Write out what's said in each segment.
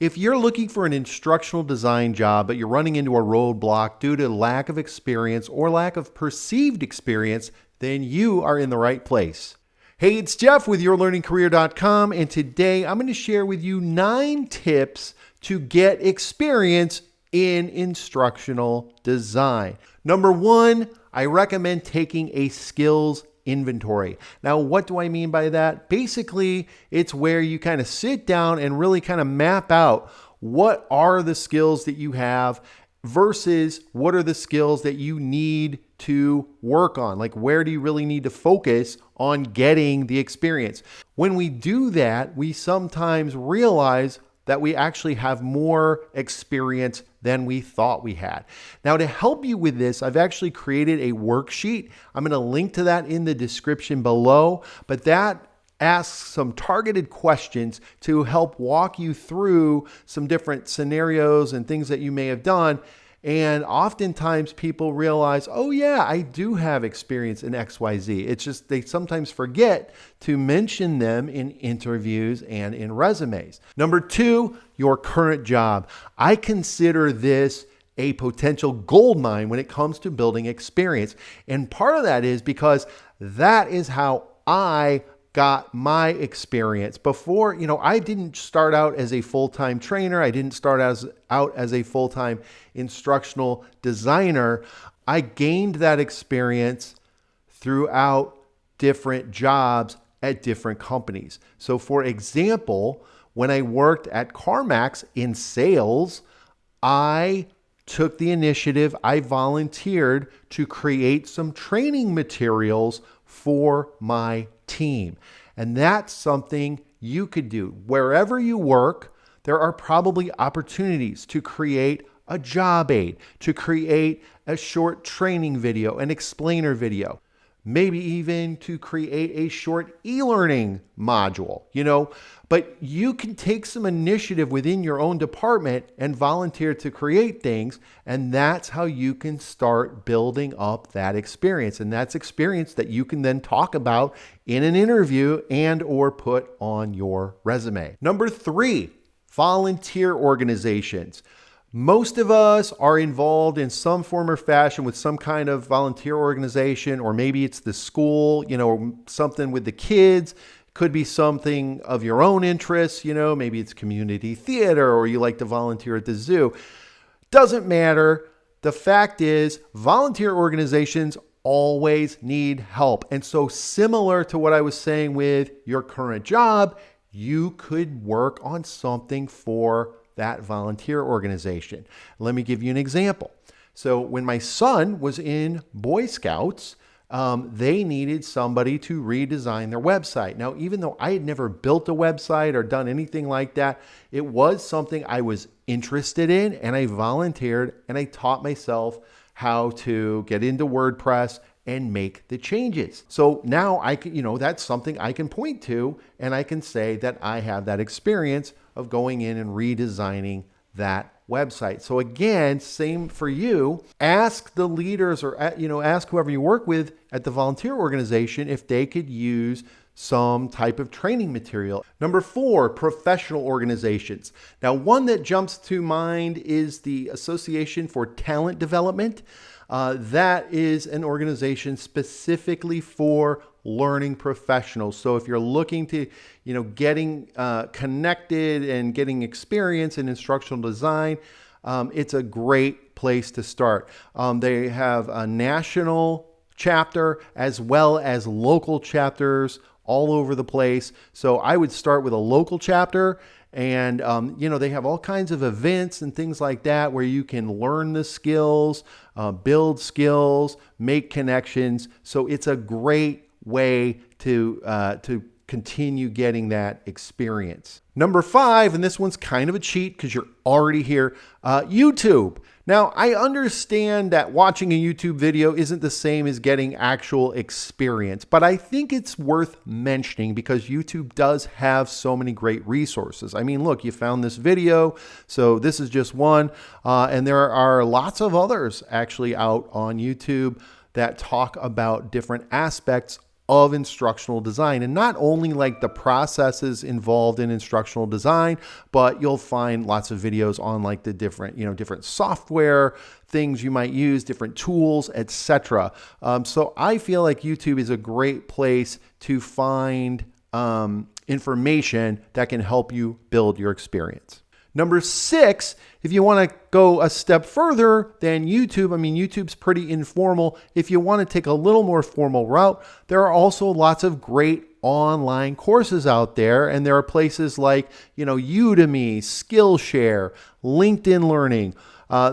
If you're looking for an instructional design job, but you're running into a roadblock due to lack of experience or lack of perceived experience, then you are in the right place. Hey, it's Jeff with YourLearningCareer.com, and today I'm going to share with you 9 tips to get experience in instructional design. Number 1, I recommend taking a skills inventory. Now, what do I mean by that? Basically, it's where you kind of sit down and really kind of map out what are the skills that you have versus what are the skills that you need to work on. Like, where do you really need to focus on getting the experience? When we do that, we sometimes realize that we actually have more experience than we thought we had. Now, to help you with this, I've actually created a worksheet. I'm going to link to that in the description below, but that asks some targeted questions to help walk you through some different scenarios and things that you may have done. And oftentimes people realize, oh yeah, I do have experience in XYZ. It's just they sometimes forget to mention them in interviews and in resumes. Number 2, your current job. I consider this a potential gold mine when it comes to building experience. And part of that is because that is how I got my experience. Before, I didn't start out as a full-time trainer. I didn't start out as a full-time instructional designer. I gained that experience throughout different jobs at different companies. So for example, when I worked at CarMax in sales, I took the initiative, I volunteered to create some training materials for my team. And that's something you could do. Wherever you work, there are probably opportunities to create a job aid, to create a short training video, an explainer video, maybe even to create a short e-learning module, but you can take some initiative within your own department and volunteer to create things. And that's how you can start building up that experience. And that's experience that you can then talk about in an interview and or put on your resume. Number 3, volunteer organizations. Most of us are involved in some form or fashion with some kind of volunteer organization, or maybe it's the school, something with the kids. Could be something of your own interest, maybe it's community theater or you like to volunteer at the zoo. Doesn't matter. The fact is, volunteer organizations always need help. And so similar to what I was saying with your current job, you could work on something for that volunteer organization. Let me give you an example. So when my son was in Boy Scouts, they needed somebody to redesign their website. Now, even though I had never built a website or done anything like that, it was something I was interested in, and I volunteered and I taught myself how to get into WordPress and make the changes. So now I can, that's something I can point to, and I can say that I have that experience of going in and redesigning that website. So again, same for you. Ask the leaders or, ask whoever you work with at the volunteer organization if they could use some type of training material. Number 4, professional organizations. Now, one that jumps to mind is the Association for Talent Development. That is an organization specifically for learning professionals. So if you're looking to, getting connected and getting experience in instructional design, it's a great place to start. They have a national chapter as well as local chapters all over the place. So I would start with a local chapter. And, they have all kinds of events and things like that where you can learn the skills, build skills, make connections. So it's a great way to continue getting that experience. Number 5, and this one's kind of a cheat because you're already here, YouTube. Now, I understand that watching a YouTube video isn't the same as getting actual experience, but I think it's worth mentioning because YouTube does have so many great resources. I mean, look, you found this video, so this is just one, and there are lots of others actually out on YouTube that talk about different aspects of instructional design. And not only like the processes involved in instructional design, but you'll find lots of videos on like the different software things you might use, different tools, etc. So I feel like YouTube is a great place to find information that can help you build your experience. Number 6, if you want to go a step further than YouTube, YouTube's pretty informal. If you want to take a little more formal route, there are also lots of great online courses out there. And there are places like, Udemy, Skillshare, LinkedIn Learning.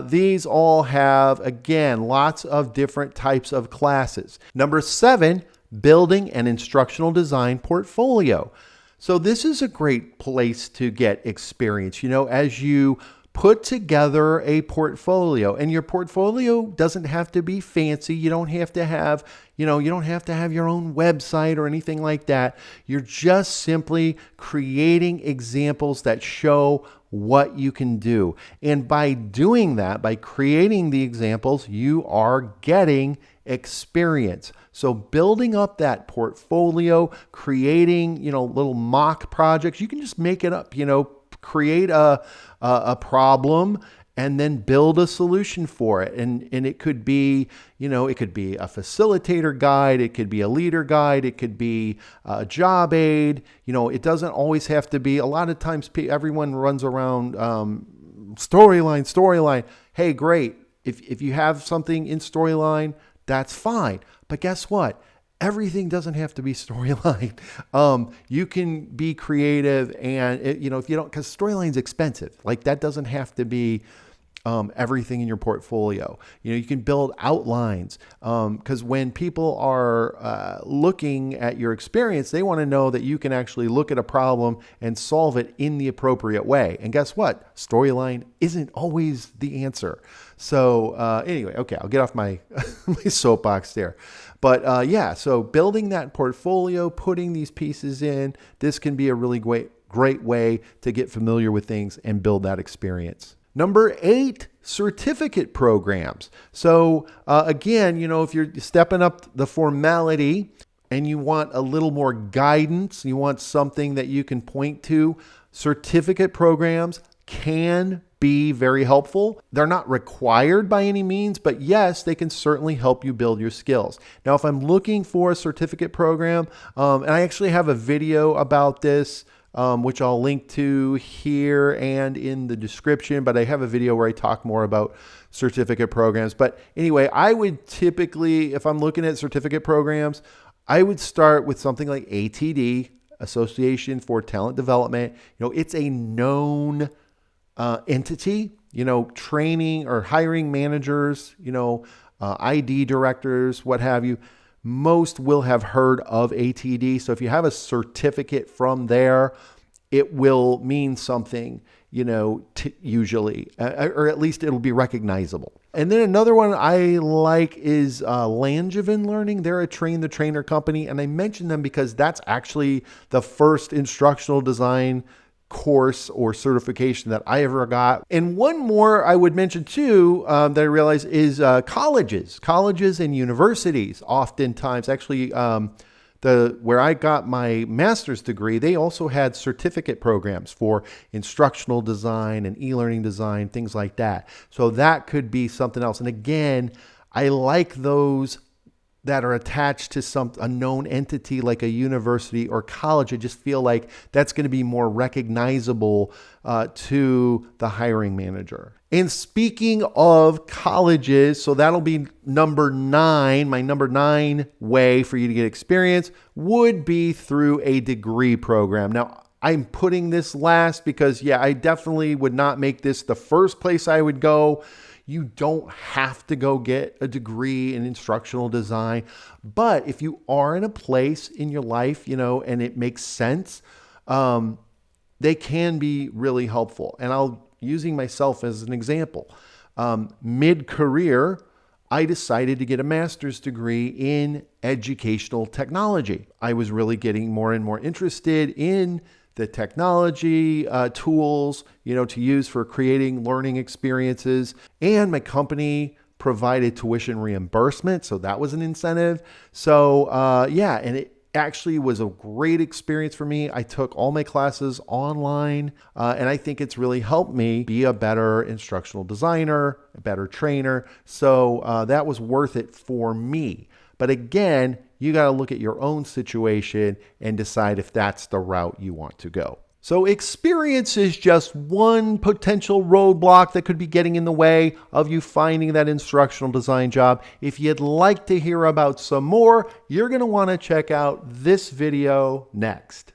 These all have, again, lots of different types of classes. Number 7, building an instructional design portfolio. So this is a great place to get experience, as you put together a portfolio. And your portfolio doesn't have to be fancy. You don't have to have, you don't have to have your own website or anything like that. You're just simply creating examples that show what you can do. And by doing that, by creating the examples, you are getting experience. So building up that portfolio, creating, little mock projects, you can just make it up, create a problem and then build a solution for it. And it could be, it could be a facilitator guide, it could be a leader guide, it could be a job aid. It doesn't always have to be. A lot of times everyone runs around storyline. Hey, great. If you have something in storyline, that's fine. But guess what? Everything doesn't have to be storyline. You can be creative and, if you don't, because storyline's expensive. Like that doesn't have to be everything in your portfolio. You can build outlines because when people are looking at your experience, they want to know that you can actually look at a problem and solve it in the appropriate way. And guess what? Storyline isn't always the answer. So anyway, okay, I'll get off my my soapbox there. But so building that portfolio, putting these pieces in, this can be a really great way to get familiar with things and build that experience. Number 8, certificate programs. So again, if you're stepping up the formality and you want a little more guidance, you want something that you can point to, certificate programs can be very helpful. They're not required by any means, but yes, they can certainly help you build your skills. Now, if I'm looking for a certificate program, and I actually have a video about this, which I'll link to here and in the description, but I have a video where I talk more about certificate programs. But anyway, I would typically, if I'm looking at certificate programs, I would start with something like ATD, Association for Talent Development. It's a known entity, training or hiring managers, ID directors, what have you. Most will have heard of ATD. So if you have a certificate from there, it will mean something, usually, or at least it'll be recognizable. And then another one I like is Langevin Learning. They're a train the trainer company. And I mention them because that's actually the first instructional design course or certification that I ever got. And one more I would mention too that I realize is colleges and universities. Oftentimes, actually, where I got my master's degree, they also had certificate programs for instructional design and e-learning design, things like that. So that could be something else. And again, I like those that are attached to a known entity like a university or college. I just feel like that's going to be more recognizable to the hiring manager. And speaking of colleges, so that'll be number 9. My number 9 way for you to get experience would be through a degree program. Now, I'm putting this last because, I definitely would not make this the first place I would go. You don't have to go get a degree in instructional design. But if you are in a place in your life, and it makes sense, they can be really helpful. And using myself as an example, mid-career, I decided to get a master's degree in educational technology. I was really getting more and more interested in the technology tools, to use for creating learning experiences. And my company provided tuition reimbursement. So that was an incentive. So and actually was a great experience for me. I took all my classes online, and I think it's really helped me be a better instructional designer, a better trainer. So that was worth it for me. But again, you got to look at your own situation and decide if that's the route you want to go. So experience is just one potential roadblock that could be getting in the way of you finding that instructional design job. If you'd like to hear about some more, you're going to want to check out this video next.